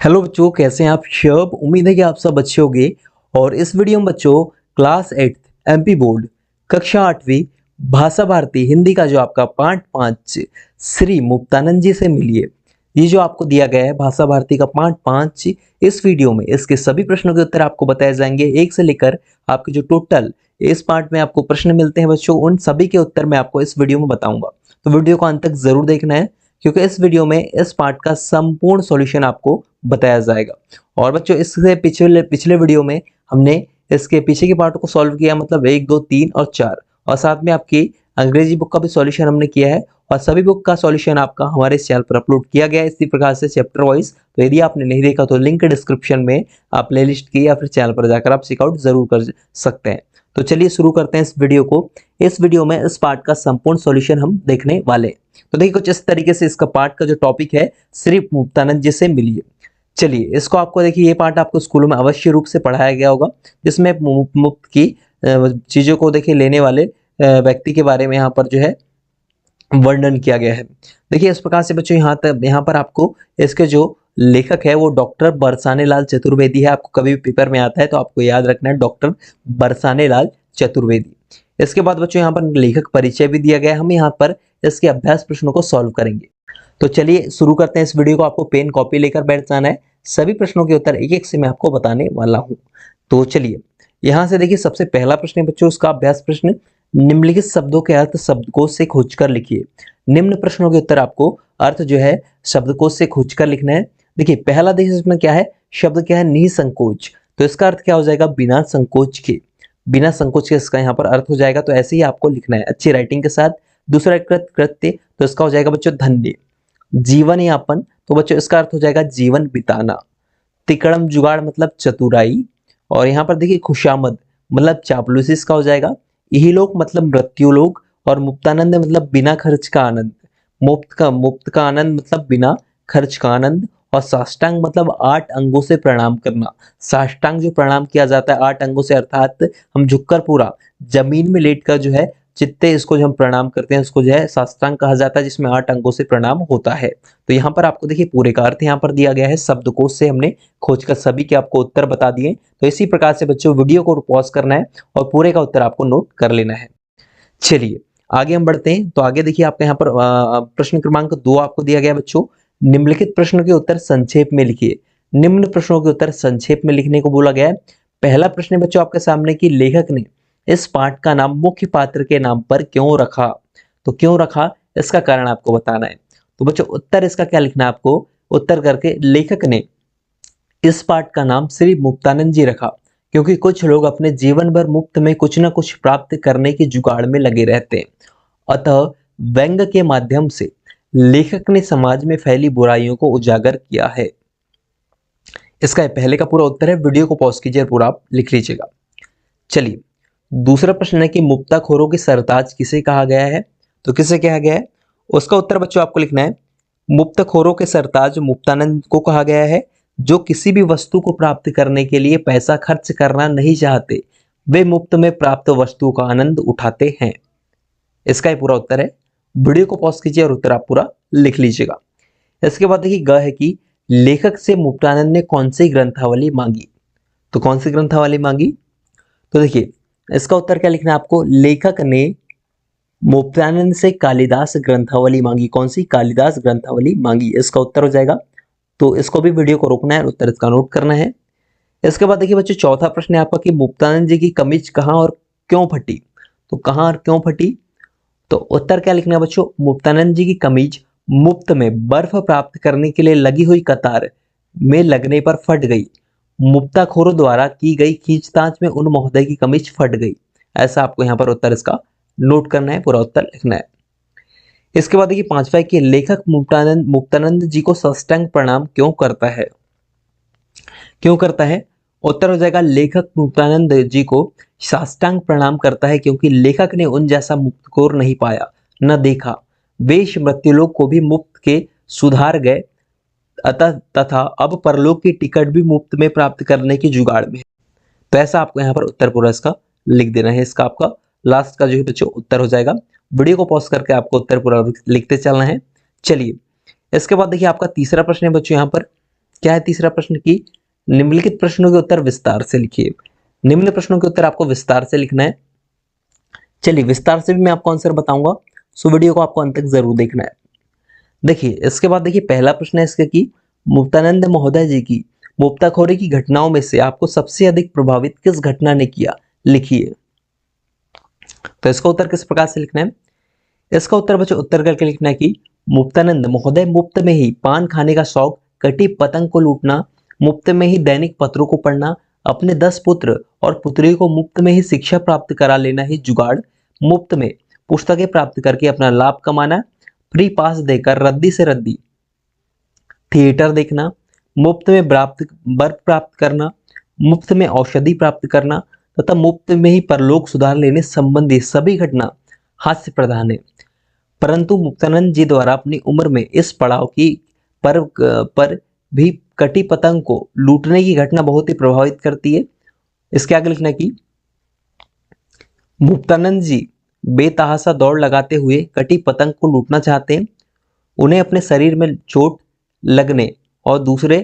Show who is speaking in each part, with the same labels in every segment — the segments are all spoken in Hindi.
Speaker 1: हेलो बच्चों, कैसे हैं आप सब। उम्मीद है कि आप सब अच्छे होंगे। और इस वीडियो में बच्चों क्लास 8 एमपी बोर्ड कक्षा 8वीं भाषा भारती हिंदी का जो आपका पार्ट 5 श्री मुक्तानंद जी से मिलिए, ये जो आपको दिया गया है भाषा भारती का पार्ट 5, इस वीडियो में इसके सभी प्रश्नों के उत्तर आपको बताए जाएंगे। एक से लेकर आपके जो टोटल इस पार्ट में आपको प्रश्न मिलते हैं बच्चों, उन सभी के उत्तर मैं आपको इस वीडियो में बताऊंगा। तो वीडियो को अंत तक जरूर देखना है, क्योंकि इस वीडियो में इस पार्ट का संपूर्ण सॉल्यूशन आपको बताया जाएगा। और बच्चों इससे पिछले पिछले वीडियो में हमने इसके पीछे के पार्ट को सॉल्व किया, मतलब 1, 2, 3 और 4, और साथ में आपकी अंग्रेजी बुक का भी सॉल्यूशन हमने किया है। और सभी बुक का सॉल्यूशन आपका हमारे इस चैनल पर अपलोड किया गया है इसी प्रकार से चैप्टर वाइज। तो यदि आपने नहीं देखा तो लिंक डिस्क्रिप्शन में आप प्लेलिस्ट की या फिर चैनल पर जाकर आप चेकआउट जरूर कर सकते हैं। तो चलिए शुरू करते हैं इस वीडियो को। इस वीडियो में इस पार्ट का संपूर्ण सॉल्यूशन हम देखने वाले हैं। तो देखिए कुछ इस तरीके से इसका पार्ट का जो टॉपिक है, सिर्फ मुक्तानंद जी से मिलिए। चलिए इसको आपको देखिए, ये पार्ट आपको स्कूलों में अवश्य रूप से पढ़ाया गया होगा, जिसमें मुफ्त की चीजों को देखिए लेने वाले व्यक्ति के बारे में यहाँ पर जो है वर्णन किया गया है। देखिए इस प्रकार से बच्चों यहाँ पर आपको इसके जो लेखक है वो डॉक्टर बरसाने लाल चतुर्वेदी है। आपको कभी भी पेपर में आता है तो आपको याद रखना है डॉक्टर बरसाने लाल चतुर्वेदी। इसके बाद बच्चों यहाँ पर लेखक परिचय भी दिया गया है। हम यहाँ पर इसके अभ्यास प्रश्नों को सॉल्व करेंगे। तो चलिए शुरू करते हैं इस वीडियो को। आपको पेन कॉपी लेकर बैठ जाना है। सभी प्रश्नों के उत्तर एक एक से मैं आपको बताने वाला हूं। तो चलिए यहां से देखिए, सबसे पहला प्रश्न है बच्चों उसका अभ्यास प्रश्न, निम्नलिखित शब्दों के अर्थ शब्दकोश से खोजकर लिखिए। निम्न प्रश्नों के उत्तर आपको अर्थ जो है शब्दकोश से खोजकर लिखना है। देखिए पहला देखिए इसमें क्या है, शब्द क्या है, निसंकोच। तो इसका अर्थ क्या हो जाएगा, बिना संकोच के। बिना संकोच के इसका यहाँ पर अर्थ हो जाएगा। तो ऐसे ही आपको लिखना है अच्छी राइटिंग के साथ। दूसरा कृत्य, तो इसका हो जाएगा बच्चों धन्य। जीवन यापन, तो बच्चों इसका अर्थ हो जाएगा जीवन बिताना। तिकड़म जुगाड़ मतलब चतुराई। और यहाँ पर देखिए खुशामद मतलब चापलूसी इसका हो जाएगा। यही लोग मतलब मृत्यु लोग। और मुक्तानंद मतलब बिना खर्च का आनंद। मुफ्त का आनंद मतलब बिना खर्च का आनंद। और साष्टांग मतलब 8 अंगों से प्रणाम करना। साष्टांग जो प्रणाम किया जाता है 8 अंगों से, अर्थात हम झुककर पूरा जमीन में लेटकर जो है चित्ते इसको जो हम प्रणाम करते हैं उसको जो है साष्टांग कहा जाता है, जिसमें 8 अंगों से प्रणाम होता है। तो यहाँ पर आपको देखिए पूरे का अर्थ यहाँ पर दिया गया है, शब्दकोश से हमने खोजकर सभी के आपको उत्तर बता दिए। तो इसी प्रकार से बच्चों वीडियो को पॉज करना है और पूरे का उत्तर आपको नोट कर लेना है। चलिए आगे हम बढ़ते हैं। तो आगे देखिए आपका यहाँ पर प्रश्न क्रमांक 2 आपको दिया गया बच्चों, निम्नलिखित प्रश्नों के उत्तर संक्षेप में लिखिए। निम्न प्रश्नों के उत्तर संक्षेप में लिखने को बोला गया है। पहला प्रश्न है बच्चों आपके सामने कि लेखक ने इस पाठ का नाम मुख्य पात्र के नाम पर क्यों रखा। तो क्यों रखा इसका कारण आपको बताना है। तो बच्चों उत्तर इसका क्या लिखना है आपको, उत्तर करके लेखक ने इस पाठ का नाम श्री मुक्तानंद जी रखा क्योंकि कुछ लोग अपने जीवन भर मुफ्त में कुछ न कुछ प्राप्त करने की जुगाड़ में लगे रहते हैं। अतः व्यंग के माध्यम से लेखक ने समाज में फैली बुराइयों को उजागर किया है। इसका पहले का पूरा उत्तर है। वीडियो को पॉज कीजिए और पूरा आप लिख लीजिएगा। चलिए दूसरा प्रश्न है कि मुक्ताखोरों की सरताज किसे कहा गया है। तो किसे कहा गया है, उसका उत्तर बच्चों आपको लिखना है। मुक्तखोरों के सरताज मुक्तानंद को कहा गया है, जो किसी भी वस्तु को प्राप्त करने के लिए पैसा खर्च करना नहीं चाहते। वे मुफ्त में प्राप्त वस्तु का आनंद उठाते हैं। इसका ही पूरा उत्तर है। वीडियो को पॉज कीजिए और उत्तर आप पूरा लिख लीजिएगा। इसके बाद देखिए ग है कि लेखक से मुक्तानंद ने कौन सी ग्रंथावली मांगी। तो कौन सी ग्रंथावली मांगी, तो देखिए इसका उत्तर क्या लिखना है आपको, लेखक ने मुक्तानंद से कालिदास ग्रंथावली मांगी। कौन सी, कालिदास ग्रंथावली मांगी, इसका उत्तर हो जाएगा। तो इसको भी वीडियो को रोकना है और उत्तर इसका नोट करना है। इसके बाद देखिए बच्चों चौथा प्रश्न है आपका कि मुक्तानंद जी की कमीज कहाँ और क्यों फटी। तो कहाँ और क्यों फटी, तो उत्तर क्या लिखना है बच्चों, मुक्तानंद जी की कमीज मुफ्त में बर्फ प्राप्त करने के लिए लगी हुई कतार में लगने पर फट गई। मुक्ताखोरों द्वारा की गई खींचतान में उन महोदय की कमीज फट गई। ऐसा आपको यहाँ पर उत्तर इसका नोट करना है, पूरा उत्तर लिखना है। इसके बाद देखिए पांचवा है कि लेखक मुक्तानंद जी को साष्टांग प्रणाम क्यों करता है। क्यों करता है, उत्तर हो जाएगा लेखक मुक्तानंद जी को साष्टांग प्रणाम करता है क्योंकि लेखक ने उन जैसा मुक्तखोर नहीं पाया न देखा। वे मृत्युलोक को भी मुफ्त के सुधार गए अतः तथा अब परलोक की टिकट भी मुफ्त में प्राप्त करने की जुगाड़ में है। तो ऐसा आपको यहाँ पर उत्तर पूरा इसका लिख देना है। इसका आपका लास्ट का जो है बच्चों उत्तर हो जाएगा। वीडियो को पॉज करके आपको उत्तर पूरा लिखते चलना है। चलिए इसके बाद देखिए आपका तीसरा प्रश्न है बच्चों यहाँ पर क्या है तीसरा प्रश्न की निम्नलिखित प्रश्नों के उत्तर विस्तार से लिखिए। निम्न प्रश्नों के उत्तर आपको विस्तार से लिखना है। चलिए विस्तार से भी मैं आपको आंसर बताऊंगा, सो वीडियो को आपको अंत तक जरूर देखना है। देखिए इसके बाद देखिए पहला प्रश्न है इसका कि मुक्तानंद महोदय जी की मुक्ताखोरी की घटनाओं में से आपको सबसे अधिक प्रभावित किस घटना ने किया, लिखिए। तो इसका उत्तर किस प्रकार से लिखना है? इसका उत्तर बच्चों उत्तर करके लिखना है कि मुक्तानंद महोदय मुफ्त में ही पान खाने का शौक, कटी पतंग को लूटना, मुफ्त में ही दैनिक पत्रों को पढ़ना, अपने 10 पुत्र और पुत्रियों को मुफ्त में ही शिक्षा प्राप्त करा लेना ही जुगाड़, मुफ्त में पुस्तकें प्राप्त करके अपना लाभ कमाना, फ्री पास देकर रद्दी से रद्दी थिएटर देखना, मुफ्त में बर्फ प्राप्त करना, मुफ्त में औषधि प्राप्त करना तथा मुफ्त में ही परलोक सुधार लेने संबंधी सभी घटना हास्य प्रधान है। परंतु मुक्तानंद जी द्वारा अपनी उम्र में इस पड़ाव की पर भी कटी पतंग को लूटने की घटना बहुत ही प्रभावित करती है। इसके आगे लिखना है कि मुक्तानंद जी बेतहासा दौड़ लगाते हुए कटी पतंग को लूटना चाहते हैं। उन्हें अपने शरीर में चोट लगने और दूसरे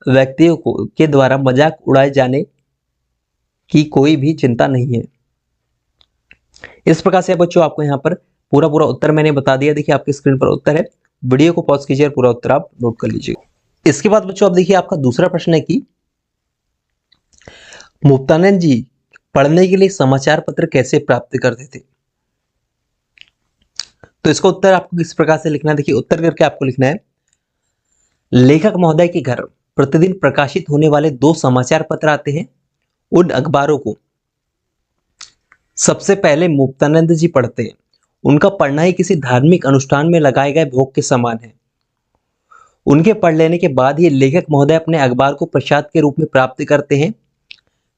Speaker 1: व्यक्तियों को के द्वारा मजाक उड़ाए जाने की कोई भी चिंता नहीं है। इस प्रकार से बच्चों आपको यहाँ पर पूरा उत्तर मैंने बता दिया। देखिए आपकी स्क्रीन पर उत्तर है, वीडियो को पॉज कीजिए और पूरा उत्तर आप नोट कर लीजिए। इसके बाद बच्चों आप देखिए आपका दूसरा प्रश्न है कि मुक्तानंद जी पढ़ने के लिए समाचार पत्र कैसे प्राप्त करते थे। तो इसका उत्तर आपको किस प्रकार से लिखना है? देखिए उत्तर करके आपको लिखना है लेखक महोदय के घर प्रतिदिन प्रकाशित होने वाले 2 समाचार पत्र आते हैं। उन अखबारों को सबसे पहले मुक्तानंद जी पढ़ते हैं। उनका पढ़ना ही किसी धार्मिक अनुष्ठान में लगाए गए भोग के समान है। उनके पढ़ लेने के बाद ही लेखक महोदय अपने अखबार को प्रसाद के रूप में प्राप्त करते हैं।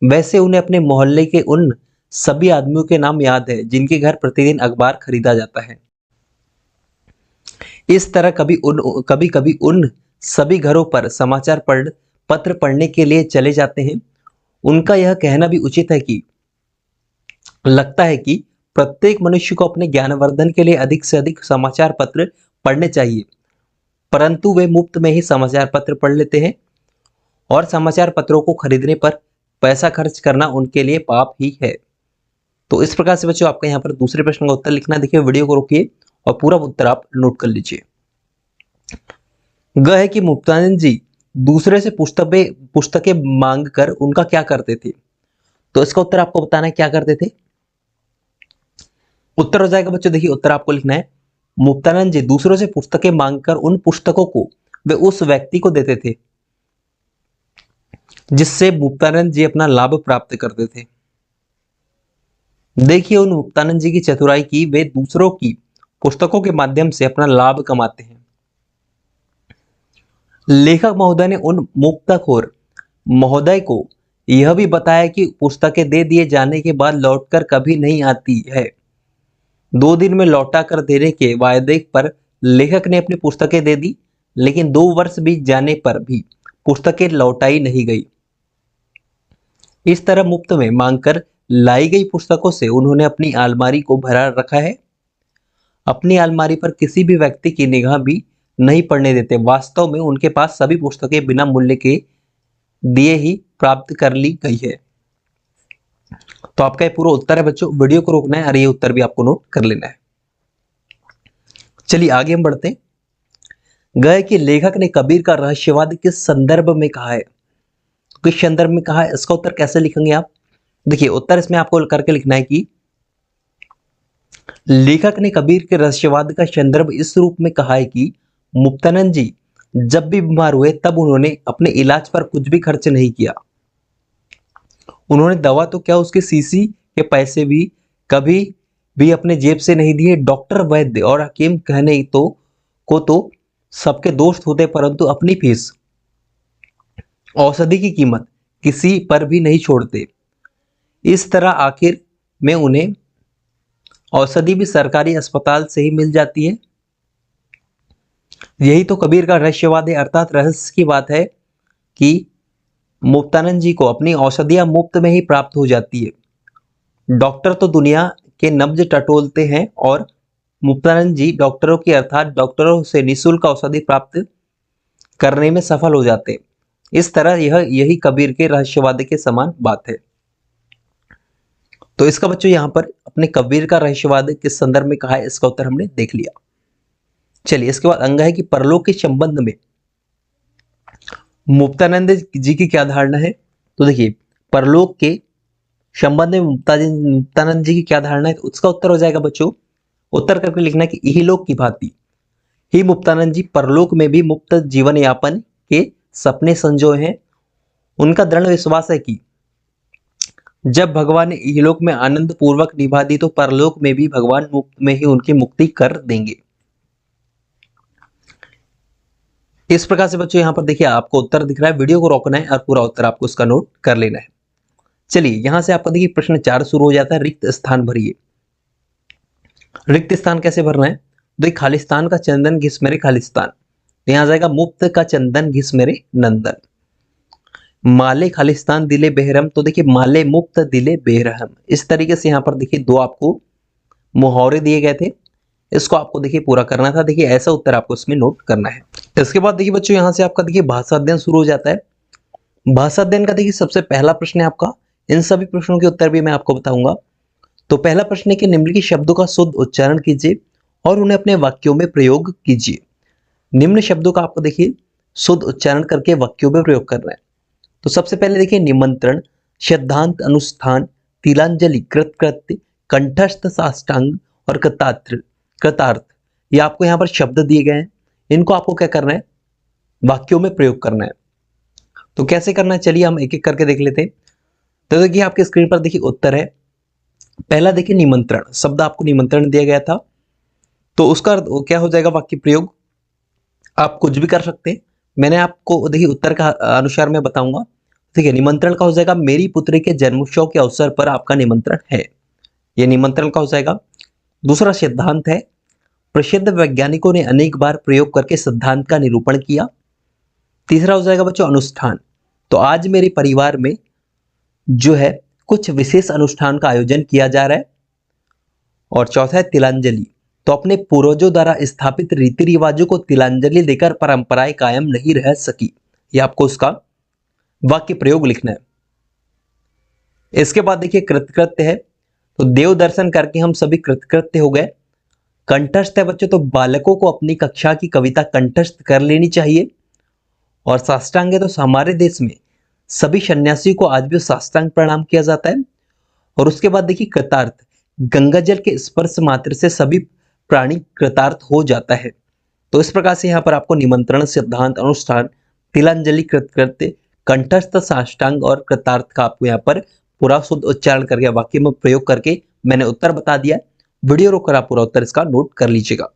Speaker 1: वैसे उन्हें अपने मोहल्ले के उन सभी आदमियों के नाम याद है जिनके घर प्रतिदिन अखबार खरीदा जाता है। इस तरह कभी कभी उन सभी घरों पर समाचार पत्र पढ़ने के लिए चले जाते हैं। उनका यह कहना भी उचित है कि लगता है कि प्रत्येक मनुष्य को अपने ज्ञानवर्धन के लिए अधिक से अधिक समाचार पत्र पढ़ने चाहिए, परंतु वे मुफ्त में ही समाचार पत्र पढ़ लेते हैं और समाचार पत्रों को खरीदने पर पैसा खर्च करना उनके लिए पाप ही है। तो इस प्रकार से बच्चों आपका यहाँ पर दूसरे प्रश्न का उत्तर लिखना। देखिए वीडियो को रोकिए और पूरा उत्तर आप नोट कर लीजिए। है कि मुक्तानंद जी दूसरे से पुस्तकें मांगकर उनका क्या करते थे। तो इसका उत्तर आपको बताना है क्या करते थे। उत्तर हो जाएगा बच्चों, देखिए उत्तर आपको लिखना है मुक्तानंद जी दूसरों से पुस्तकें मांगकर उन पुस्तकों को वे उस व्यक्ति को देते थे जिससे मुक्तानंद जी अपना लाभ प्राप्त करते थे। देखिए उन मुक्तानंद जी की चतुराई की, वे दूसरों की पुस्तकों के माध्यम से अपना लाभ कमाते हैं। लेखक महोदय ने उन मुक्ताखोर महोदय को यह भी बताया कि पुस्तकें दे दिए जाने के बाद लौटकर कभी नहीं आती है। 2 दिन में लौटा कर देने के वायदे पर लेखक ने अपनी पुस्तकें दे दी, लेकिन 2 वर्ष बीत जाने पर भी पुस्तकें लौटाई नहीं गई। इस तरह मुफ्त में मांगकर लाई गई पुस्तकों से उन्होंने अपनी अलमारी को भरा रखा है। अपनी अलमारी पर किसी भी व्यक्ति की निगाह भी नहीं पड़ने देते। वास्तव में उनके पास सभी पुस्तकें बिना मूल्य के दिए ही प्राप्त कर ली गई है। तो आपका ये पूरा उत्तर है बच्चों, वीडियो को रोकना है और ये उत्तर भी आपको नोट कर लेना है। चलिए आगे हम बढ़ते हैं। गए कि लेखक ने कबीर का रहस्यवाद किस संदर्भ में कहा है। किस संदर्भ में कहा है, इसका उत्तर कैसे लिखेंगे आप। देखिए उत्तर इसमें आपको करके लिखना है कि लेखक ने कबीर के रहस्यवाद का संदर्भ इस रूप में कहा है कि मुक्तानंद जी जब भी बीमार हुए तब उन्होंने अपने इलाज पर कुछ भी खर्च नहीं किया। उन्होंने दवा तो क्या उसके शीशी के पैसे भी कभी भी अपने जेब से नहीं दिए। डॉक्टर, वैद्य और हकीम कहने तो सबके दोस्त होते, परंतु अपनी फीस, औषधि की कीमत किसी पर भी नहीं छोड़ते। इस तरह आखिर में उन्हें औषधि भी सरकारी अस्पताल से ही मिल जाती है। यही तो कबीर का रहस्यवाद है, अर्थात रहस्य की बात है कि मुक्तानंद जी को अपनी औषधियां मुफ्त में ही प्राप्त हो जाती है। डॉक्टर तो दुनिया के नब्ज टटोलते हैं और मुक्तानंद जी डॉक्टरों की अर्थात डॉक्टरों से निःशुल्क औषधि प्राप्त करने में सफल हो जाते हैं। इस तरह यही कबीर के रहस्यवाद के समान बात है। तो इसका बच्चों यहाँ पर अपने कबीर का रहस्यवाद किस संदर्भ में कहा है, इसका उत्तर हमने देख लिया। चलिए इसके बाद अंग है कि परलोक के संबंध में मुक्तानंद जी की क्या धारणा है। तो देखिए परलोक के संबंध में मुक्तानंद जी की क्या धारणा है, तो उसका उत्तर हो जाएगा बच्चों, उत्तर करके लिखना है कि इहलोक की भांति ही मुक्तानंद जी परलोक में भी मुक्त जीवन यापन के सपने संजोए हैं। उनका दृढ़ विश्वास है कि जब भगवान ने इहलोक में आनंद पूर्वक निभा दी तो परलोक में भी भगवान मुक्त में ही उनकी मुक्ति कर देंगे। इस प्रकार से बच्चों यहाँ पर देखिए आपको उत्तर दिख रहा है, वीडियो को रोकना है और पूरा उत्तर आपको उसका नोट कर लेना है। चलिए यहां से आपका देखिए प्रश्न 4 शुरू हो जाता है, रिक्त स्थान भरिए। रिक्त स्थान कैसे भरना है, देखिए खालिस्तान का चंदन घिस मेरे खालिस्तान, तो यहां जाएगा मुक्त का चंदन घिस मेरे नंदन। माले खालिस्तान दिले बेहरम, तो देखिए माले मुक्त दिले बेरहम। इस तरीके से यहाँ पर देखिए दो आपको मुहावरे दिए गए थे, इसको आपको देखिए पूरा करना था। देखिए ऐसा उत्तर आपको इसमें नोट करना है। इसके बाद देखिए बच्चों यहाँ से आपका देखिए भाषा अध्ययन शुरू हो जाता है। भाषा अध्ययन का देखिए सबसे पहला प्रश्न है आपका, इन सभी प्रश्नों के उत्तर भी मैं आपको बताऊंगा। तो पहला प्रश्न है कि निम्नलिखित शब्दों का शुद्ध उच्चारण कीजिए और उन्हें अपने वाक्यों में प्रयोग कीजिए। निम्न शब्दों का आपको देखिए शुद्ध उच्चारण करके वाक्यों में प्रयोग करना है। तो सबसे पहले देखिए निमंत्रण, सिद्धांत, अनुष्ठान, तिलांजलि, कृतकृत्य, कंठस्थ, साष्टांग और कृतार्थ, ये आपको यहाँ पर शब्द दिए गए हैं। इनको आपको क्या करना है, वाक्यों में प्रयोग करना है। तो कैसे करना है चलिए हम एक एक करके देख लेते हैं। तो देखिए आपके स्क्रीन पर देखिए उत्तर है। पहला देखिए निमंत्रण, शब्द आपको निमंत्रण दिया गया था, तो उसका क्या हो जाएगा वाक्य प्रयोग, आप कुछ भी कर सकते हैं। मैंने आपको देखिए उत्तर का अनुसार मैं बताऊंगा। ठीक है, निमंत्रण का हो जाएगा मेरी पुत्री के जन्मोत्सव के अवसर पर आपका निमंत्रण है, यह निमंत्रण का हो जाएगा। दूसरा सिद्धांत है, प्रसिद्ध वैज्ञानिकों ने अनेक बार प्रयोग करके सिद्धांत का निरूपण किया। तीसरा हो जाएगा बच्चों अनुष्ठान, तो आज मेरे परिवार में जो है कुछ विशेष अनुष्ठान का आयोजन किया जा रहा है। और चौथा है तिलांजलि, तो अपने पूर्वजों द्वारा स्थापित रीति रिवाजों को तिलांजलि देकर परंपराएं कायम नहीं रह सकी, ये आपको उसका वाक्य प्रयोग लिखना है। इसके बाद देखिए कृतकृत्य है, तो देव दर्शन करके हम सभी कृतकृत्य हो गए। कंठस्थ है बच्चों, तो बालकों को अपनी कक्षा की कविता कंठस्थ कर लेनी चाहिए। और साष्टांग है, तो हमारे देश में सभी सन्यासियों को आज भी साष्टांग प्रणाम किया जाता है। और उसके बाद देखिए कृतार्थ, गंगा जल के स्पर्श मात्र से सभी प्राणी कृतार्थ हो जाता है। तो इस प्रकार से यहाँ पर आपको निमंत्रण, सिद्धांत, अनुष्ठान, तिलांजलि, कृतकृत्य, कंठस्थ, साष्टांग और कृतार्थ का आपको यहाँ पर पूरा शुद्ध उच्चारण करके वाक्य में प्रयोग करके मैंने उत्तर बता दिया। वीडियो रोककर आप पूरा उत्तर इसका नोट कर लीजिएगा।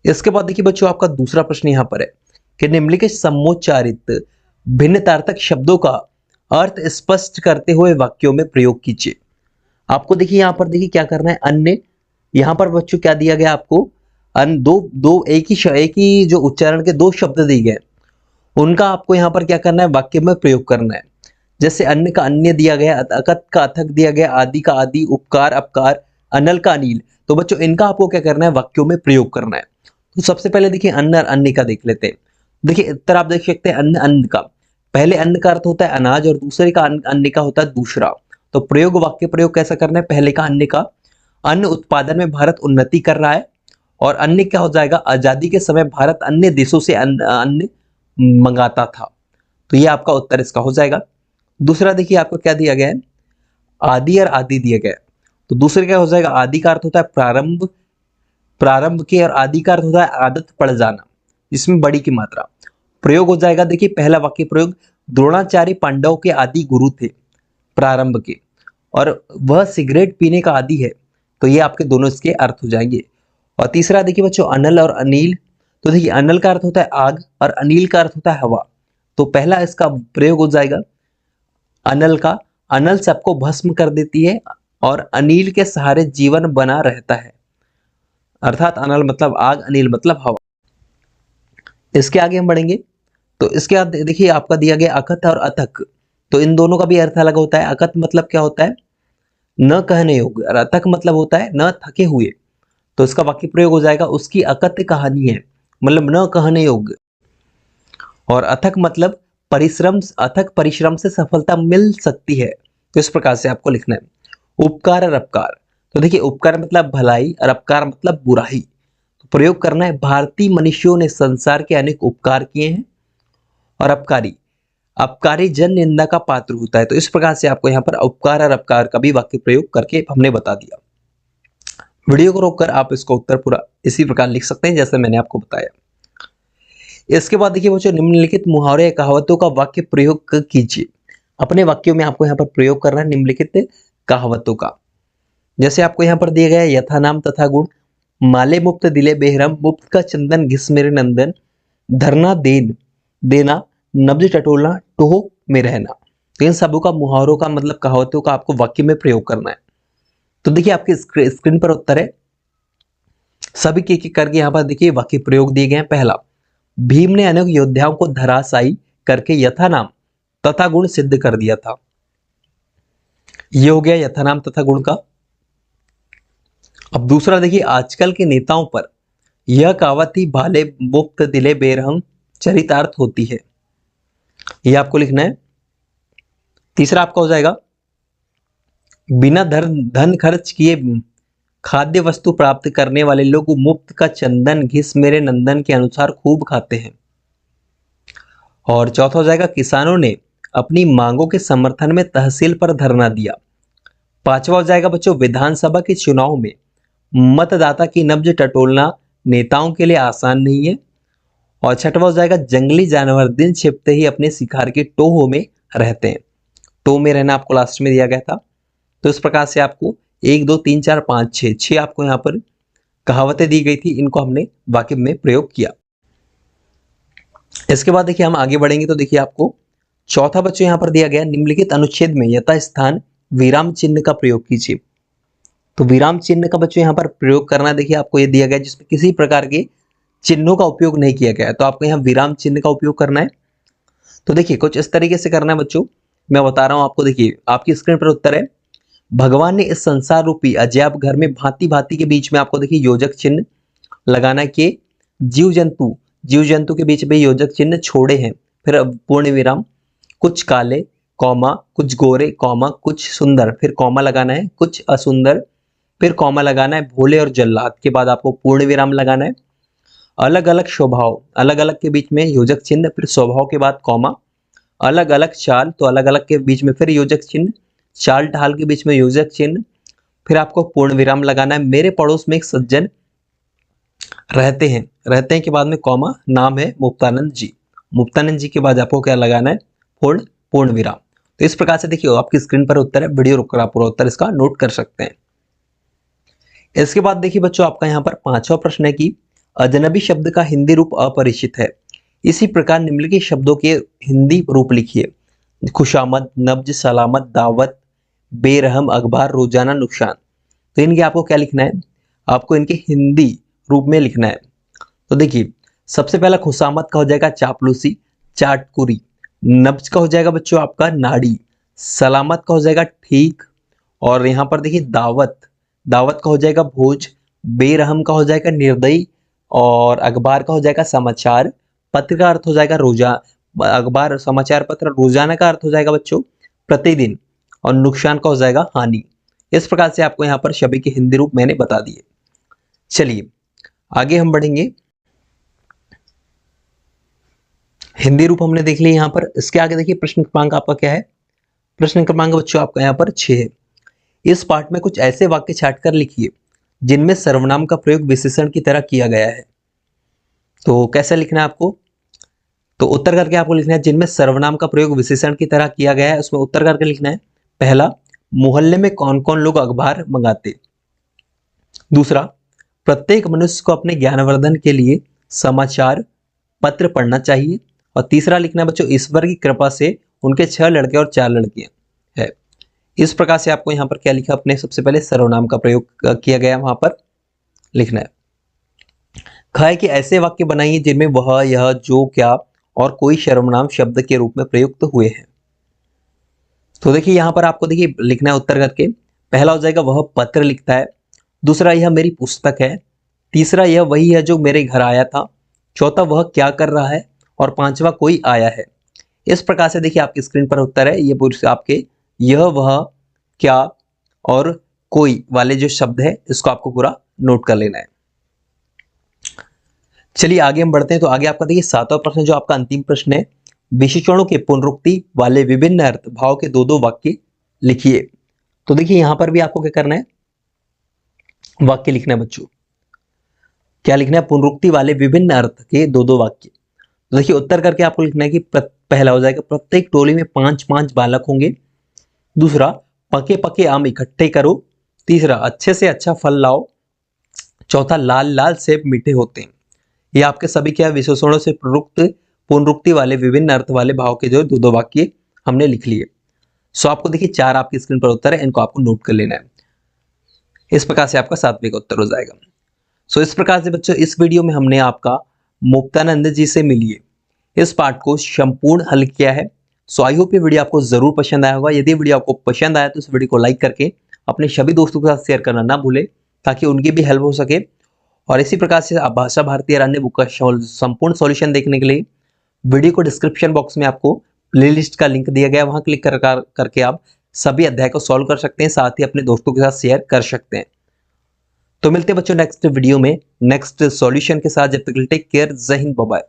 Speaker 1: इसके बाद देखिए बच्चों आपका दूसरा प्रश्न यहाँ पर है कि निम्नलिखित समोच्चारित भिन्नतार्थक शब्दों का अर्थ स्पष्ट करते हुए वाक्यों में प्रयोग कीजिए। आपको देखिए यहाँ पर देखिए क्या करना है, अन्य, यहाँ पर बच्चों क्या दिया गया आपको, एक ही जो उच्चारण के दो शब्द दिए गए, उनका आपको यहाँ पर क्या करना है, वाक्य में प्रयोग करना है। जैसे अन्य का अन्य दिया गया, अकथ का अथक दिया गया, आदि का आदि, उपकार अपकार, अनल का अनिल। तो बच्चों इनका आपको क्या करना है, वाक्यों में प्रयोग करना है। तो सबसे पहले देखिए अन्न और अन्य का देख लेते हैं। देखिए उत्तर आप देख सकते हैं, अन्न, अन्न का पहले अन्न का अर्थ होता है अनाज और दूसरे का अन्य का होता है दूसरा। तो प्रयोग, वाक्य प्रयोग कैसा करना है, पहले का अन्य का, अन्न उत्पादन में भारत उन्नति कर रहा है। और अन्य क्या हो जाएगा, आजादी के समय भारत अन्य देशों से अन्न मंगाता था। तो ये आपका उत्तर इसका हो जाएगा। दूसरा देखिए आपको क्या दिया गया है, आदि और आदि दिया गया है। तो दूसरे क्या हो जाएगा, आदि का अर्थ होता है प्रारंभ, प्रारंभ के, और आदि का अर्थ होता है आदत पड़ जाना, इसमें बड़ी की मात्रा। प्रयोग हो जाएगा देखिए पहला वाक्य प्रयोग, द्रोणाचार्य पांडवों के आदि गुरु थे प्रारंभ के, और वह सिगरेट पीने का आदि है। तो ये आपके दोनों इसके अर्थ हो जाएंगे। और तीसरा देखिए बच्चों अनल और अनिल, तो देखिए अनल का अर्थ होता है आग और अनिल का अर्थ होता है हवा। तो पहला इसका प्रयोग हो जाएगा अनल का, अनल सबको भस्म कर देती है और अनिल के सहारे जीवन बना रहता है। अर्थात अनल मतलब आग, अनिल मतलब हवा। इसके आगे हम बढ़ेंगे तो इसके बाद देखिए आपका दिया गया अकथ और अथक, तो इन दोनों का भी अर्थ अलग होता है। अकथ मतलब क्या होता है, न कहने योग्य, और अथक मतलब होता है न थके हुए। तो इसका वाक्य प्रयोग हो जाएगा उसकी अकथ्य कहानी है, मतलब न कहने योग्य। और अथक मतलब परिश्रम, अथक परिश्रम से सफलता मिल सकती है। तो इस प्रकार से आपको लिखना है। उपकार और अपकार, तो देखिए उपकार मतलब भलाई और अपकार मतलब बुराई। तो प्रयोग करना है, भारतीय मनुष्यों ने संसार के अनेक उपकार किए हैं। और अपकारी, अपकारी जन निंदा का पात्र होता है। तो इस प्रकार से आपको यहाँ पर उपकार और अपकार का भी वाक्य प्रयोग करके हमने बता दिया। वीडियो को रोककर आप इसका उत्तर पूरा इसी प्रकार लिख सकते हैं जैसे मैंने आपको बताया। इसके बाद देखिए बच्चों, निम्नलिखित मुहावरे या कहावतों का वाक्य प्रयोग कीजिए। अपने वाक्यों में आपको यहाँ पर प्रयोग करना है निम्नलिखित कहावतों का। जैसे आपको यहाँ पर दिया गया है, यथा नाम तथा गुण, माले मुक्त दिले बेहरम, मुफ्त का चंदन घिस मेरे नंदन, धरना देन देना, नब्ज टटोलना, टोह में रहना। तो इन सबों का मुहावरों का मतलब कहावतों का आपको वाक्य में प्रयोग करना है। तो देखिए आपके स्क्रीन पर उत्तर है, सभी के करके यहाँ पर देखिए वाक्य प्रयोग दिए गए हैं। पहला, भीम ने अनेक योद्धाओं को धराशायी करके यथा नाम तथा गुण सिद्ध कर दिया था। ये हो गया यथा नाम तथा गुण का। अब दूसरा देखिए, आजकल के नेताओं पर यह कहावत ही भाले मुफ्त दिले बेरहम चरितार्थ होती है। यह आपको लिखना है। तीसरा आपका हो जाएगा, बिना धन खर्च किए खाद्य वस्तु प्राप्त करने वाले लोग मुफ्त का चंदन घिस मेरे नंदन के अनुसार खूब खाते हैं। और चौथा हो जाएगा, किसानों ने अपनी मांगों के समर्थन में तहसील पर धरना दिया। पांचवा हो जाएगा बच्चों, विधानसभा के चुनाव में मतदाता की नब्ज टटोलना नेताओं के लिए आसान नहीं है। और छठवा हो जाएगा, जंगली जानवर दिन छिपते ही अपने शिकार के टोहों में रहते हैं। टोह में रहना आपको लास्ट में दिया गया था। तो इस प्रकार से आपको 1 2 3 4 5 6 आपको यहाँ पर कहावतें दी गई थी, इनको हमने वाक्य में प्रयोग किया। इसके बाद देखिए हम आगे बढ़ेंगे। तो देखिए आपको चौथा बच्चों यहाँ पर दिया गया, निम्नलिखित अनुच्छेद में यथा स्थान विराम चिन्ह का प्रयोग कीजिए। तो विराम चिन्ह का बच्चों यहाँ पर प्रयोग करना, देखिए आपको ये दिया गया जिसमें किसी प्रकार के चिन्हों का उपयोग नहीं किया गया है, तो आपको यहाँ विराम चिन्ह का उपयोग करना है। तो देखिए कुछ इस तरीके से करना है बच्चों, मैं बता रहा हूं आपको। देखिए आपकी स्क्रीन पर उत्तर है, भगवान ने इस संसार रूपी अजैब घर में भांति भांति के बीच में आपको देखिए योजक चिन्ह लगाना कि जीव जंतु के बीच में योजक चिन्ह छोड़े हैं। फिर पूर्ण विराम, कुछ काले कौमा, कुछ गोरे कौमा, कुछ सुंदर, फिर कौमा लगाना है, कुछ असुंदर, फिर कौमा लगाना है, भोले और जल्लाद के बाद आपको पूर्ण विराम लगाना है। अलग अलग स्वभाव, अलग अलग के बीच में योजक चिन्ह, फिर स्वभाव के बाद कौमा। अलग अलग चाल, तो अलग अलग के बीच में फिर योजक चिन्ह, चाल ढाल के बीच में योजक चिन्ह, फिर आपको पूर्ण विराम लगाना है। मेरे पड़ोस में एक सज्जन रहते हैं के बाद में कौमा, नाम है मुक्तानंद जी के बाद आपको क्या लगाना है, पूर्ण विराम। तो इस प्रकार से देखिए आपकी स्क्रीन पर उत्तर है, वीडियो रुककर आप पूरा उत्तर इसका नोट कर सकते हैं। इसके बाद देखिए बच्चों, आपका यहाँ पर पांचवा प्रश्न है कि अजनबी शब्द का हिंदी रूप अपरिचित है। इसी प्रकार निम्नलिखित शब्दों के हिंदी रूप लिखिए। खुशामद, नब्ज, सलामत, दावत, बेरहम, अखबार, रोजाना, नुकसान। तो इनके आपको क्या लिखना है, आपको इनके हिंदी रूप में लिखना है। तो देखिए सबसे पहला खुशामद का हो जाएगा चापलूसी, चाटकुरी। नब्ज का हो जाएगा बच्चों आपका नाड़ी। सलामत का हो जाएगा ठीक। और यहाँ पर देखिए दावत का हो जाएगा भोज। बेरहम का हो जाएगा निर्दयी। और अखबार का हो जाएगा समाचार। पत्र का अर्थ हो जाएगा अखबार समाचार पत्र। रोजाना का अर्थ हो जाएगा बच्चों प्रतिदिन। और नुकसान का हो जाएगा हानि। इस प्रकार से आपको यहाँ पर शब्द के हिंदी रूप मैंने बता दिए। चलिए आगे हम बढ़ेंगे। हिंदी रूप हमने देख लिया यहाँ पर। इसके आगे देखिए प्रश्न क्रमांक आपका क्या है, प्रश्न क्रमांक बच्चों आपका यहाँ पर 6 है। इस पाठ में कुछ ऐसे वाक्य छांटकर लिखिए जिनमें सर्वनाम का प्रयोग विशेषण की तरह किया गया है। तो कैसे लिखना है आपको, तो उत्तर करके आपको लिखना है जिनमें सर्वनाम का प्रयोग विशेषण की तरह किया गया है, उसमें उत्तर करके लिखना है। पहला, मोहल्ले में कौन कौन लोग अखबार मंगाते। दूसरा, प्रत्येक मनुष्य को अपने ज्ञानवर्धन के लिए समाचार पत्र पढ़ना चाहिए। और तीसरा लिखना है बच्चों, ईश्वर की कृपा से उनके 6 लड़के और 4 लड़कियां है। इस प्रकार से आपको यहाँ पर क्या लिखा, अपने सबसे पहले सर्वनाम का प्रयोग किया गया वहां पर लिखना है। ख कि ऐसे वाक्य बनाइए जिनमें वह, यह, जो, क्या और कोई सर्वनाम शब्द के रूप में प्रयुक्त हुए हैं। तो देखिए यहाँ पर आपको देखिए लिखना है उत्तर करके। पहला हो जाएगा वह पत्र लिखता है। दूसरा, यह मेरी पुस्तक है। तीसरा, यह वही है जो मेरे घर आया था। चौथा, वह क्या कर रहा है। और पांचवा, कोई आया है। इस प्रकार से देखिए आपकी स्क्रीन पर उत्तर है, ये पूरे आपके यह, वह, क्या और कोई वाले जो शब्द है इसको आपको पूरा नोट कर लेना है। चलिए आगे हम बढ़ते हैं। तो आगे आपका देखिए 7वां प्रश्न जो आपका अंतिम प्रश्न है, विशेषणों के पुनरुक्ति वाले विभिन्न अर्थ भाव के 2-2 वाक्य लिखिए। तो देखिए यहां पर भी आपको क्या करना है, वाक्य लिखना है बच्चों। क्या लिखना है, पुनरुक्ति वाले विभिन्न अर्थ के 2-2 वाक्य। तो देखिए उत्तर करके आपको लिखना है कि पहला हो जाएगा, प्रत्येक टोली में 5-5 बालक होंगे। दूसरा, पके पके आम इकट्ठे करो। तीसरा, अच्छे से अच्छा फल लाओ। चौथा, लाल लाल सेब मीठे होते हैं। ये आपके सभी क्या विशेषणों से पुनरुक्ति वाले विभिन्न अर्थ वाले भाव के जो 2-2 वाक्य हमने लिख लिए। सो आपको देखिए 4 आपकी स्क्रीन पर उत्तर है, इनको आपको नोट कर लेना है। इस प्रकार से आपका 7वें का उत्तर हो जाएगा। सो इस प्रकार से बच्चों इस वीडियो में हमने आपका मुक्तानंद जी से मिलिए इस पाठ को संपूर्ण हल किया है। सो आई होप ये वीडियो आपको जरूर पसंद आया होगा। यदि वीडियो आपको पसंद आया तो इस वीडियो को लाइक करके अपने सभी दोस्तों के साथ शेयर करना ना भूले, ताकि उनकी भी हेल्प हो सके। और इसी प्रकार से आप भाषा भारती और अन्य बुक का संपूर्ण सॉल्यूशन देखने के लिए वीडियो को डिस्क्रिप्शन बॉक्स में आपको प्लेलिस्ट का लिंक दिया गया है, वहां क्लिक करके आप सभी अध्याय को सॉल्व कर सकते हैं, साथ ही अपने दोस्तों के साथ शेयर कर सकते हैं। तो मिलते हैं बच्चों नेक्स्ट वीडियो में नेक्स्ट सॉल्यूशन के साथ। जब तक टेक केयर, जय हिंद, बाय बाय।